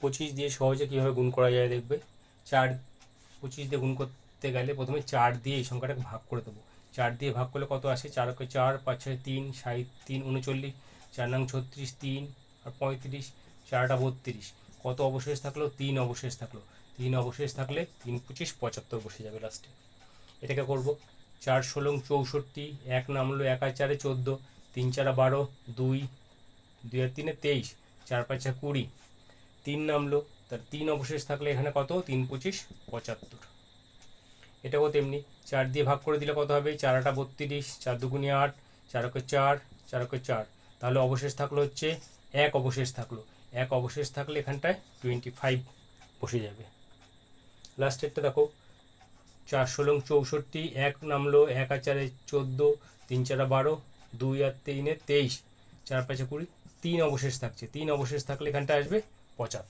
25 দিয়ে সহজে কীভাবে গুণ করা যায় দেখবে। 4 25 দিয়ে গুণ করতে গেলে প্রথমে 4 দিয়ে এই সংখ্যাটাকে ভাগ করে দেবো। 4 দিয়ে ভাগ করলে কত আসে? 4 × 4 5 × 3 60 3 39 4 নং 36 3 আর 35 4টা 32। কত অবশেষ থাকলো? 3 অবশেষ থাকলো। 3 অবশেষ থাকলে 3 25 75 বসে যাবে লাস্টে। এটাকে করব 4 16 64, 1 নামলো 1 আর 4 14, 3 4 12, 2 2 আর 3 23, 4 5 20, 3 নামলো, তার 3 অবশেষ থাকলে এখানে কত? 3 25 75। এটাও তেমনি 4 দিয়ে ভাগ করে দিলে কত হবে? 4 8 32, 4 2 8, 4 1 4, 4 1 4, তাহলে অবশেষ থাকলো হচ্ছে 1 অবশেষ থাকলো। 1 অবশেষ থাকলে এখানটায় 25 বসে যাবে। লাস্টেরটা দেখো 4 16 64, 1 নামলো 1 আর 4 14, 3 4 12, 2 আর 3 23, 4 5 20, 3 অবশেষ থাকছে। 3 অবশেষ থাকলে এখানটা আসবে 75।